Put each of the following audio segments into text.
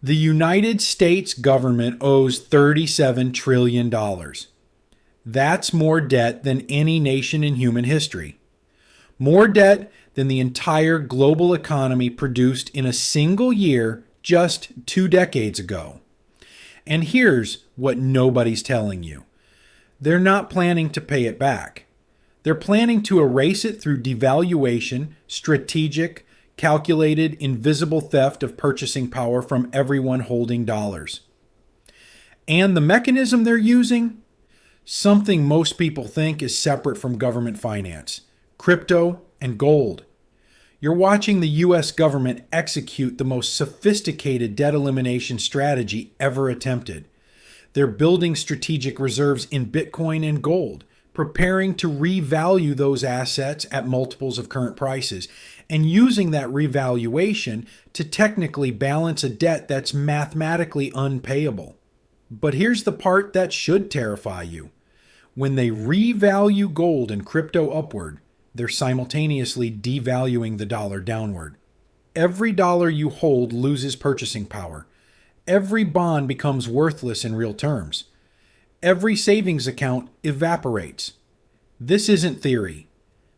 The United States government owes $37 trillion. That's more debt than any nation in human history. More debt than the entire global economy produced in a single year just 2 decades ago. And here's what nobody's telling you. They're not planning to pay it back. They're planning to erase it through devaluation, strategic, calculated, invisible theft of purchasing power from everyone holding dollars. And the mechanism they're using? Something most people think is separate from government finance: crypto and gold. You're watching the US government execute the most sophisticated debt elimination strategy ever attempted. They're building strategic reserves in Bitcoin and gold, preparing to revalue those assets at multiples of current prices, and using that revaluation to technically balance a debt that's mathematically unpayable. But here's the part that should terrify you. When they revalue gold and crypto upward, they're simultaneously devaluing the dollar downward. Every dollar you hold loses purchasing power. Every bond becomes worthless in real terms. Every savings account evaporates. This isn't theory.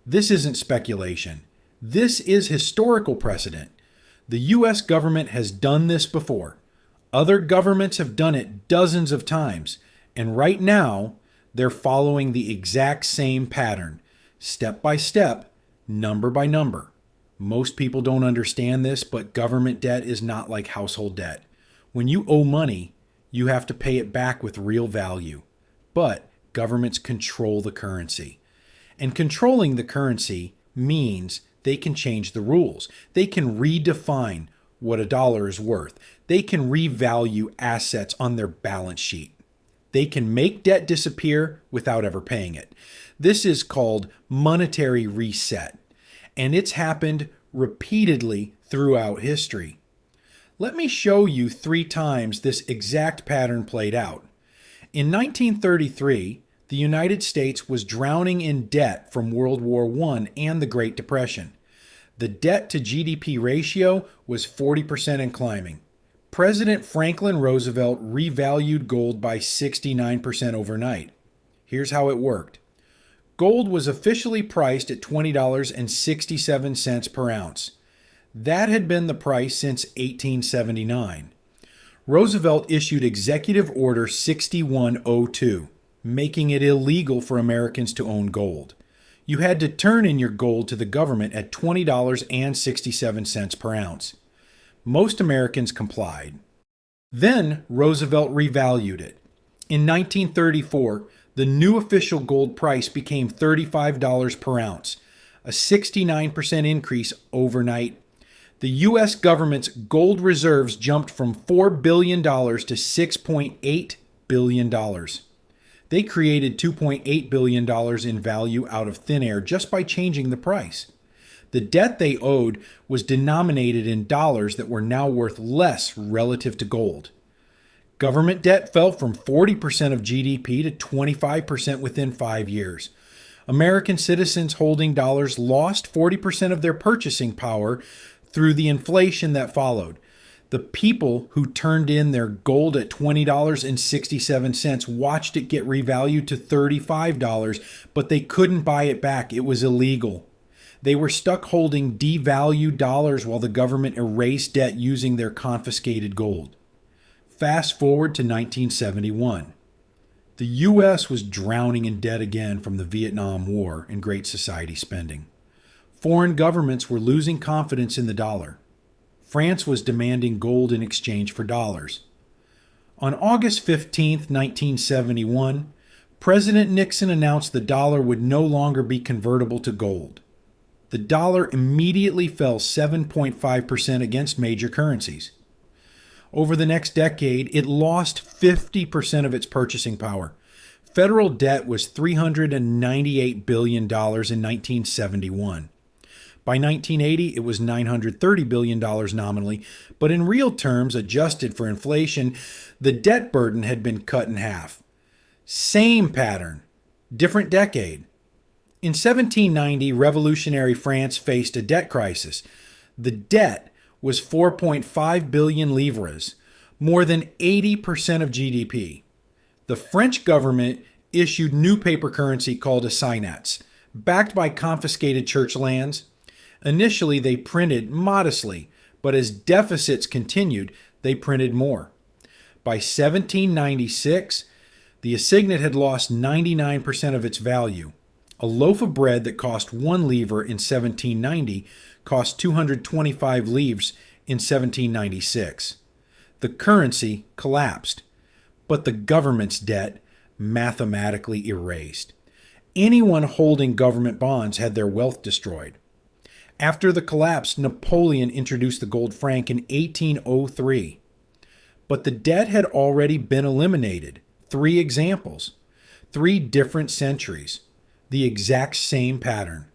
This isn't speculation. This is historical precedent. The US government has done this before. Other governments have done it dozens of times. And right now, they're following the exact same pattern, step by step, number by number. Most people don't understand this, but government debt is not like household debt. When you owe money, you have to pay it back with real value. But governments control the currency. And controlling the currency means they can change the rules. They can redefine what a dollar is worth. They can revalue assets on their balance sheet. They can make debt disappear without ever paying it. This is called monetary reset, and it's happened repeatedly throughout history. Let me show you 3 times this exact pattern played out. In 1933, the United States was drowning in debt from World War I and the Great Depression. The debt to GDP ratio was 40% and climbing. President Franklin Roosevelt revalued gold by 69% overnight. Here's how it worked. Gold was officially priced at $20.67 per ounce. That had been the price since 1879. Roosevelt issued Executive Order 6102, making it illegal for Americans to own gold. You had to turn in your gold to the government at $20.67 per ounce. Most Americans complied. Then Roosevelt revalued it. In 1934, the new official gold price became $35 per ounce, a 69% increase overnight. The U.S. government's gold reserves jumped from $4 billion to $6.8 billion. They created $2.8 billion in value out of thin air just by changing the price. The debt they owed was denominated in dollars that were now worth less relative to gold. Government debt fell from 40% of GDP to 25% within 5 years. American citizens holding dollars lost 40% of their purchasing power through the inflation that followed. The people who turned in their gold at $20.67 watched it get revalued to $35, but they couldn't buy it back. It was illegal. They were stuck holding devalued dollars while the government erased debt using their confiscated gold. Fast forward to 1971. The U.S. was drowning in debt again from the Vietnam War and Great Society spending. Foreign governments were losing confidence in the dollar. France was demanding gold in exchange for dollars. On August 15, 1971, President Nixon announced the dollar would no longer be convertible to gold. The dollar immediately fell 7.5% against major currencies. Over the next decade, it lost 50% of its purchasing power. Federal debt was $398 billion in 1971. By 1980, it was $930 billion nominally, but in real terms, adjusted for inflation, the debt burden had been cut in half. Same pattern, different decade. In 1790, revolutionary France faced a debt crisis. The debt was 4.5 billion livres, more than 80% of GDP. The French government issued new paper currency called assignats, backed by confiscated church lands. Initially, they printed modestly, but as deficits continued, they printed more. By 1796, the assignat had lost 99% of its value. A loaf of bread that cost 1 livre in 1790 cost 225 livres in 1796. The currency collapsed, but the government's debt mathematically erased. Anyone holding government bonds had their wealth destroyed. After the collapse, Napoleon introduced the gold franc in 1803. But the debt had already been eliminated. 3 examples. 3 different centuries. The exact same pattern.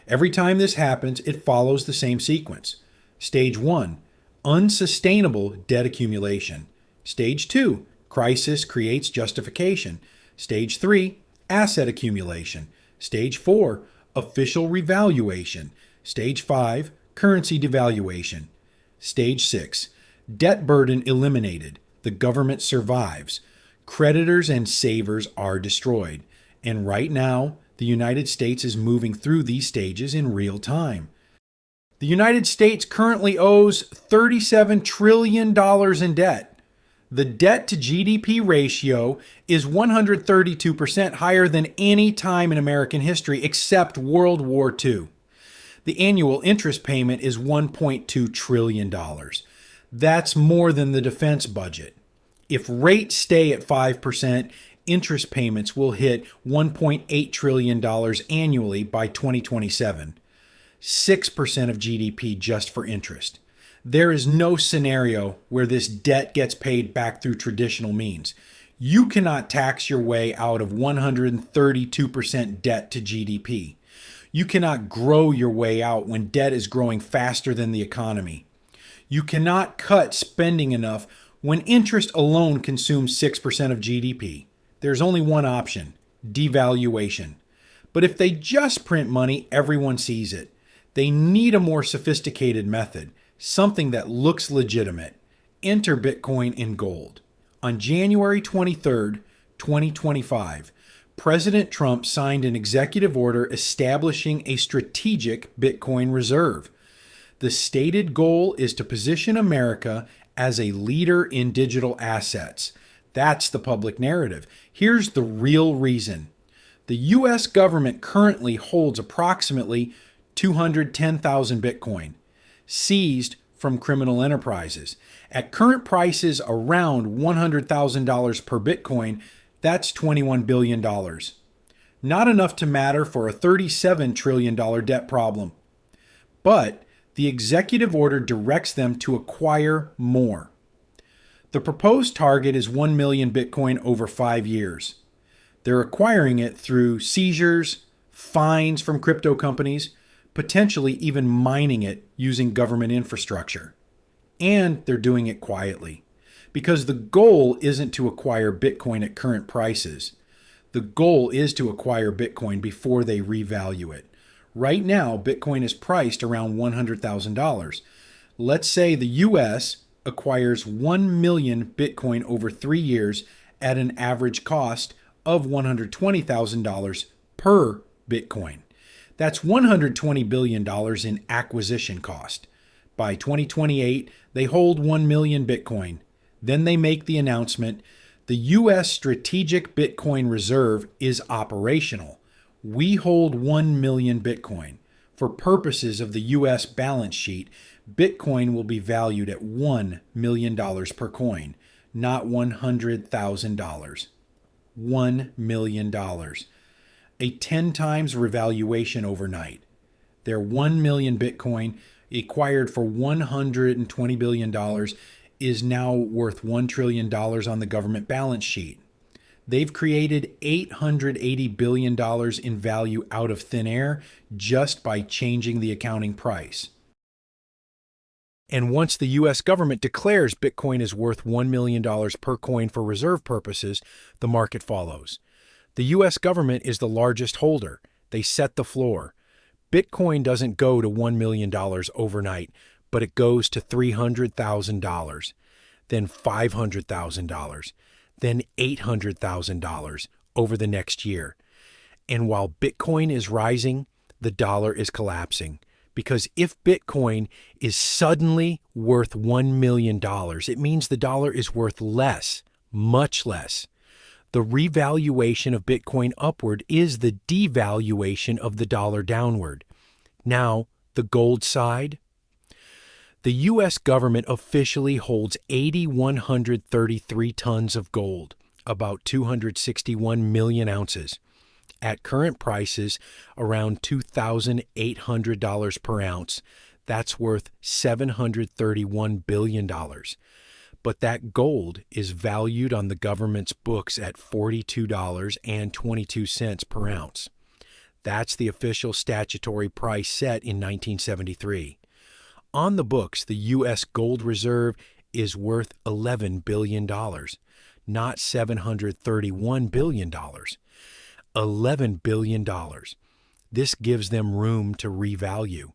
Every time this happens, it follows the same sequence. Stage 1, unsustainable debt accumulation. Stage 2, crisis creates justification. Stage 3, asset accumulation. Stage 4, official revaluation. Stage 5, currency devaluation. Stage 6, debt burden eliminated. The government survives. Creditors and savers are destroyed. And right now, the United States is moving through these stages in real time. The United States currently owes $37 trillion in debt. The debt to GDP ratio is 132% higher than any time in American history except World War II. The annual interest payment is $1.2 trillion. That's more than the defense budget. If rates stay at 5%, interest payments will hit $1.8 trillion annually by 2027. 6% of GDP just for interest. There is no scenario where this debt gets paid back through traditional means. You cannot tax your way out of 132% debt to GDP. You cannot grow your way out when debt is growing faster than the economy. You cannot cut spending enough when interest alone consumes 6% of GDP. There's only one option, devaluation. But if they just print money, everyone sees it. They need a more sophisticated method, something that looks legitimate. Enter Bitcoin and gold. On January 23, 2025, President Trump signed an executive order establishing a strategic Bitcoin reserve. The stated goal is to position America as a leader in digital assets. That's the public narrative. Here's the real reason. The U.S. government currently holds approximately 210,000 Bitcoin, seized from criminal enterprises. At current prices around $100,000 per Bitcoin, that's $21 billion. Not enough to matter for a $37 trillion debt problem. But the executive order directs them to acquire more. The proposed target is 1 million Bitcoin over 5 years. They're acquiring it through seizures, fines from crypto companies, potentially even mining it using government infrastructure. And they're doing it quietly. Because the goal isn't to acquire Bitcoin at current prices. The goal is to acquire Bitcoin before they revalue it. Right now, Bitcoin is priced around $100,000. Let's say the U.S. acquires 1 million Bitcoin over 3 years at an average cost of $120,000 per Bitcoin. That's $120 billion in acquisition cost. By 2028, they hold 1 million Bitcoin. Then they make the announcement, the U.S. Strategic Bitcoin Reserve is operational. We hold 1 million Bitcoin. For purposes of the U.S. balance sheet, Bitcoin will be valued at $1 million per coin, not $100,000. $1 million. A 10 times revaluation overnight. Their 1 million Bitcoin, acquired for $120 billion, is now worth $1 trillion on the government balance sheet. They've created $880 billion in value out of thin air just by changing the accounting price. And once the U.S. government declares Bitcoin is worth $1 million per coin for reserve purposes, the market follows. The U.S. government is the largest holder. They set the floor. Bitcoin doesn't go to $1 million overnight, but it goes to $300,000. then $500,000, then $800,000 over the next year. And while Bitcoin is rising, the dollar is collapsing. Because if Bitcoin is suddenly worth $1 million, it means the dollar is worth less, much less. The revaluation of Bitcoin upward is the devaluation of the dollar downward. Now, the gold side. The U.S. government officially holds 8,133 tons of gold, about 261 million ounces. At current prices, around $2,800 per ounce, that's worth $731 billion. But that gold is valued on the government's books at $42.22 per ounce. That's the official statutory price set in 1973. On the books, the U.S. gold reserve is worth $11 billion, not $731 billion. $11 billion. This gives them room to revalue.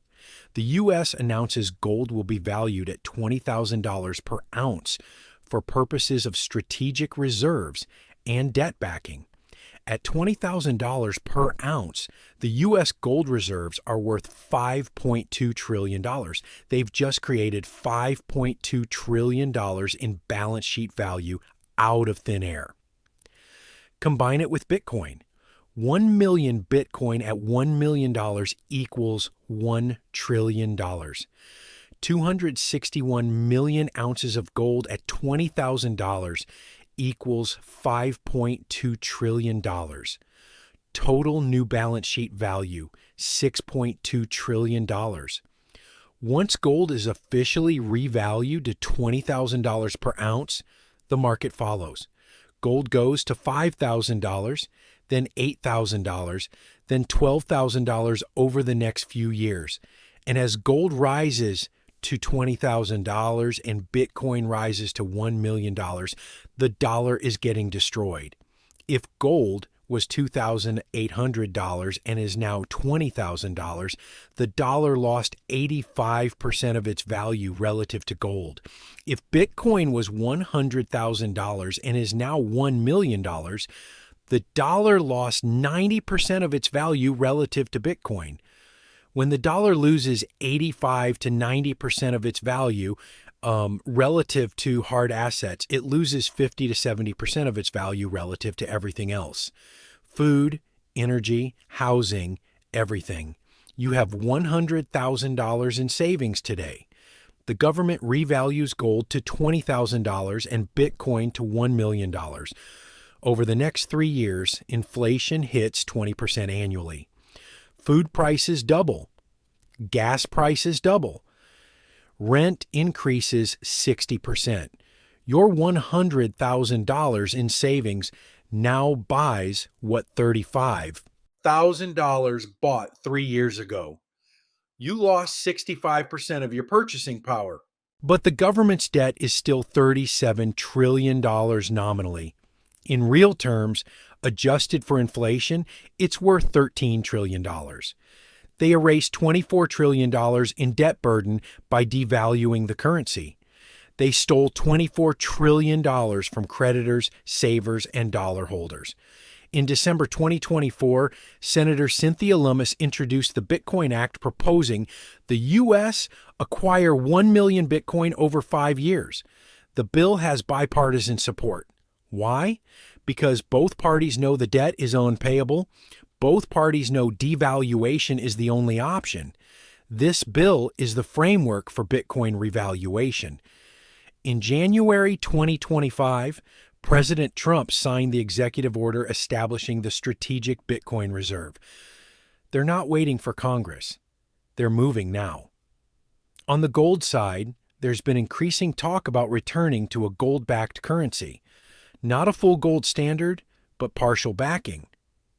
The U.S. announces gold will be valued at $20,000 per ounce for purposes of strategic reserves and debt backing. At $20,000 per ounce, the U.S. gold reserves are worth $5.2 trillion. They've just created $5.2 trillion in balance sheet value out of thin air. Combine it with Bitcoin. 1 million Bitcoin at $1 million equals $1 trillion. 261 million ounces of gold at $20,000 equals $5.2 trillion. Total new balance sheet value, $6.2 trillion. Once gold is officially revalued to $20,000 per ounce, the market follows. Gold goes to $5,000, then $8,000, then $12,000 over the next few years. And as gold rises to $20,000 and Bitcoin rises to $1 million, the dollar is getting destroyed. If gold was $2,800 and is now $20,000, the dollar lost 85% of its value relative to gold. If Bitcoin was $100,000 and is now $1 million, the dollar lost 90% of its value relative to Bitcoin. When the dollar loses 85 to 90% of its value relative to hard assets, it loses 50 to 70% of its value relative to everything else. Food, energy, housing, everything. You have $100,000 in savings today. The government revalues gold to $20,000 and Bitcoin to $1 million. Over the next 3 years, inflation hits 20% annually. Food prices double. Gas prices double. Rent increases 60%. Your $100,000 in savings now buys what $35,000 bought 3 years ago. You lost 65% of your purchasing power. But the government's debt is still $37 trillion nominally. In real terms, adjusted for inflation, it's worth $13 trillion. They erased $24 trillion in debt burden by devaluing the currency. They stole $24 trillion from creditors, savers, and dollar holders. In December 2024, Senator Cynthia Lummis introduced the Bitcoin Act proposing the U.S. acquire 1 million Bitcoin over 5 years. The bill has bipartisan support. Why? Because both parties know the debt is unpayable. Both parties know devaluation is the only option. This bill is the framework for Bitcoin revaluation. In January 2025, President Trump signed the executive order establishing the Strategic Bitcoin Reserve. They're not waiting for Congress. They're moving now. On the gold side, there's been increasing talk about returning to a gold-backed currency. Not a full gold standard, but partial backing.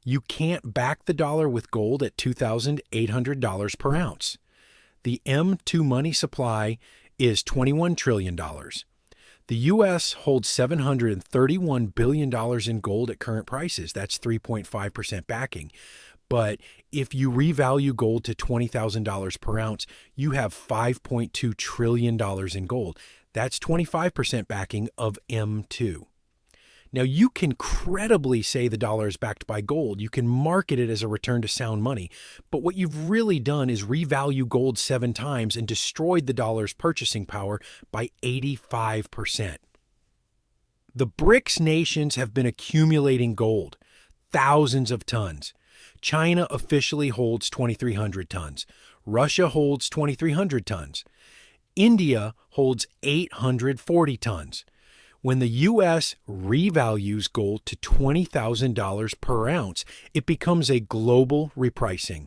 You can't back the dollar with gold at $2,800 per ounce. The M2 money supply is $21 trillion. The U.S. holds $731 billion in gold at current prices. That's 3.5% backing. But if you revalue gold to $20,000 per ounce, you have $5.2 trillion in gold. That's 25% backing of M2. Now, you can credibly say the dollar is backed by gold. You can market it as a return to sound money. But what you've really done is revalue gold 7 times and destroyed the dollar's purchasing power by 85%. The BRICS nations have been accumulating gold, thousands of tons. China officially holds 2,300 tons. Russia holds 2,300 tons. India holds 840 tons. When the U.S. revalues gold to $20,000 per ounce, it becomes a global repricing.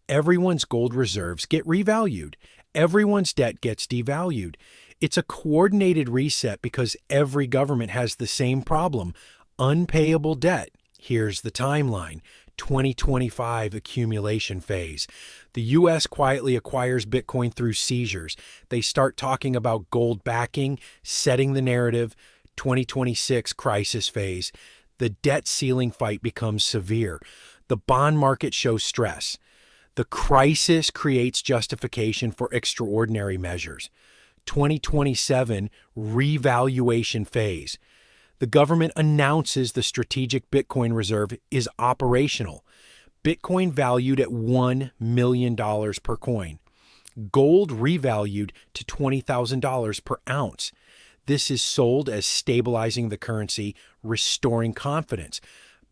Everyone's gold reserves get revalued. Everyone's debt gets devalued. It's a coordinated reset because every government has the same problem: unpayable debt. Here's the timeline. 2025 accumulation phase. The U.S. quietly acquires Bitcoin through seizures. They start talking about gold backing, setting the narrative. 2026 crisis phase. The debt ceiling fight becomes severe. The bond market shows stress. The crisis creates justification for extraordinary measures. 2027 revaluation phase. The government announces the strategic Bitcoin reserve is operational. Bitcoin valued at $1 million per coin. Gold revalued to $20,000 per ounce. This is sold as stabilizing the currency, restoring confidence.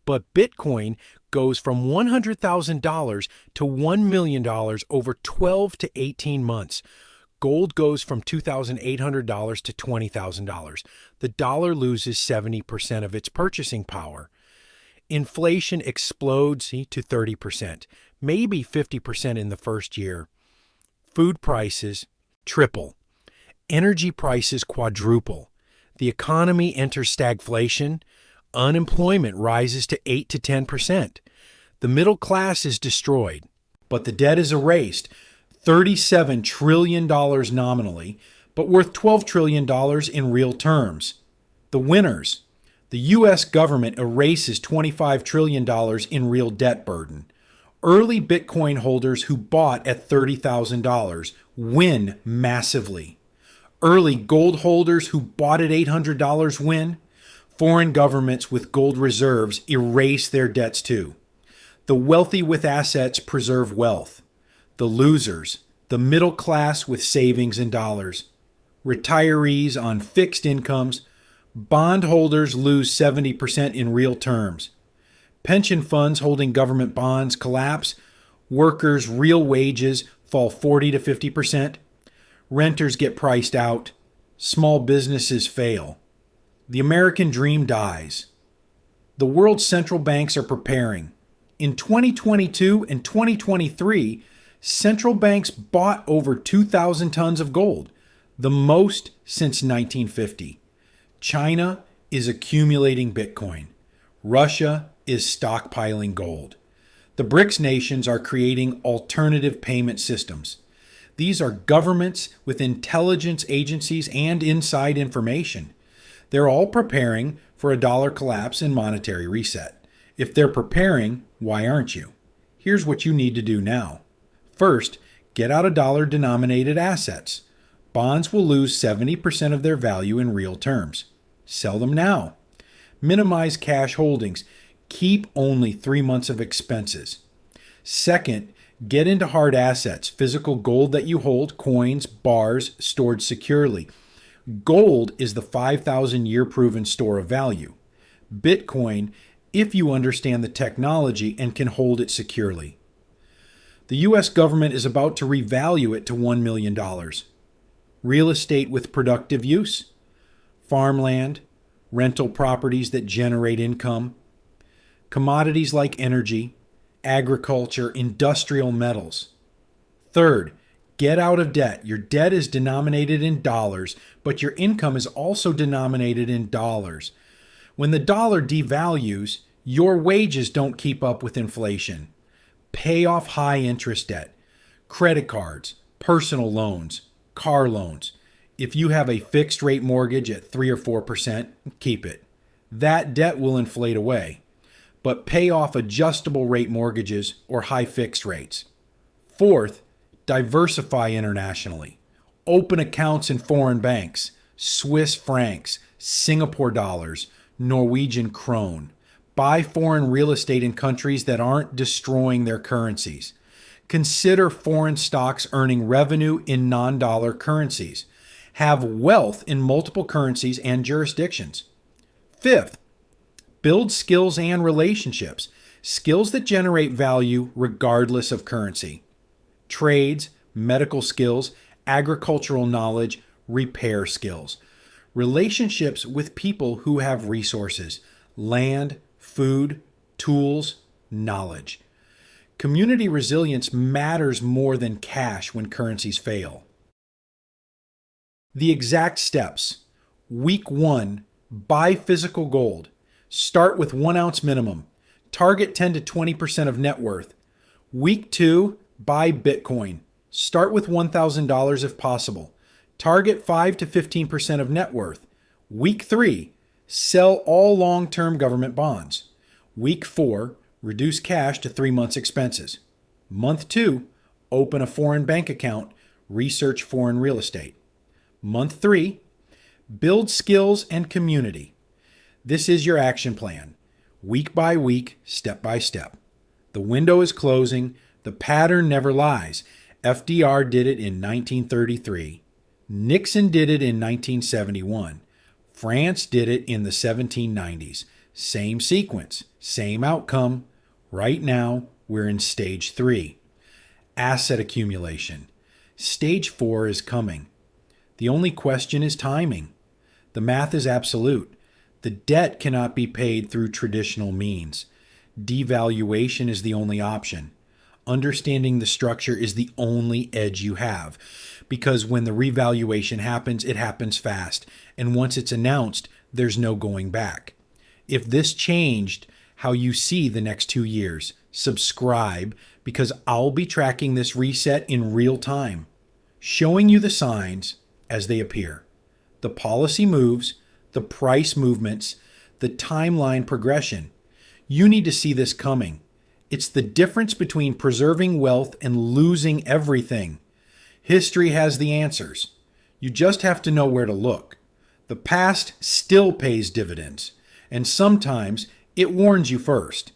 But Bitcoin goes from $100,000 to $1 million over 12 to 18 months. Gold goes from $2,800 to $20,000. The dollar loses 70% of its purchasing power. Inflation explodes to 30%, maybe 50% in the first year. Food prices triple. Energy prices quadruple. The economy enters stagflation. Unemployment rises to 8 to 10%. The middle class is destroyed, but the debt is erased. $37 trillion nominally, but worth $12 trillion in real terms. The winners. The U.S. government erases $25 trillion in real debt burden. Early Bitcoin holders who bought at $30,000 win massively. Early gold holders who bought at $800 win. Foreign governments with gold reserves erase their debts too. The wealthy with assets preserve wealth. The losers, the middle class with savings in dollars. Retirees on fixed incomes. Bondholders lose 70% in real terms. Pension funds holding government bonds collapse. Workers' real wages fall 40 to 50%. Renters get priced out. Small businesses fail. The American dream dies. The world's central banks are preparing. In 2022 and 2023, central banks bought over 2,000 tons of gold, the most since 1950. China is accumulating Bitcoin. Russia is stockpiling gold. The BRICS nations are creating alternative payment systems. These are governments with intelligence agencies and inside information. They're all preparing for a dollar collapse and monetary reset. If they're preparing, why aren't you? Here's what you need to do now. First, get out of dollar-denominated assets. Bonds will lose 70% of their value in real terms. Sell them now. Minimize cash holdings. Keep only 3 months of expenses. Second, get into hard assets, physical gold that you hold, coins, bars, stored securely. Gold is the 5,000-year proven store of value. Bitcoin, if you understand the technology and can hold it securely. The U.S. government is about to revalue it to $1 million. Real estate with productive use, farmland, rental properties that generate income, commodities like energy, agriculture, industrial metals. Third, get out of debt. Your debt is denominated in dollars, but your income is also denominated in dollars. When the dollar devalues, your wages don't keep up with inflation. Pay off high interest debt, credit cards, personal loans, car loans. If you have a fixed rate mortgage at 3 or 4%, keep it. That debt will inflate away. But pay off adjustable rate mortgages or high fixed rates. Fourth, diversify internationally. Open accounts in foreign banks. Swiss francs, Singapore dollars, Norwegian krone. Buy foreign real estate in countries that aren't destroying their currencies. Consider foreign stocks earning revenue in non-dollar currencies. Have wealth in multiple currencies and jurisdictions. Fifth, build skills and relationships. Skills that generate value regardless of currency. Trades, medical skills, agricultural knowledge, repair skills. Relationships with people who have resources, land, food, tools, knowledge. Community resilience matters more than cash when currencies fail. The exact steps. Week 1, buy physical gold. Start with 1 ounce minimum. Target 10 to 20% of net worth. Week 2, buy Bitcoin. Start with $1,000 if possible. Target 5 to 15% of net worth. Week 3, sell all long-term government bonds. Week 4, reduce cash to 3 months' expenses. Month 2, open a foreign bank account, research foreign real estate. Month 3, build skills and community. This is your action plan, week by week, step by step. The window is closing. The pattern never lies. FDR did it in 1933. Nixon did it in 1971. France did it in the 1790s. Same sequence, same outcome. Right now, we're in stage 3. Asset accumulation. Stage 4 is coming. The only question is timing. The math is absolute. The debt cannot be paid through traditional means. Devaluation is the only option. Understanding the structure is the only edge you have, because when the revaluation happens, it happens fast, and once it's announced, there's no going back. If this changed how you see the next 2 years, subscribe, because I'll be tracking this reset in real time, showing you the signs as they appear. The policy moves, the price movements, the timeline progression. You need to see this coming. It's the difference between preserving wealth and losing everything. History has the answers. You just have to know where to look. The past still pays dividends, and sometimes it warns you first.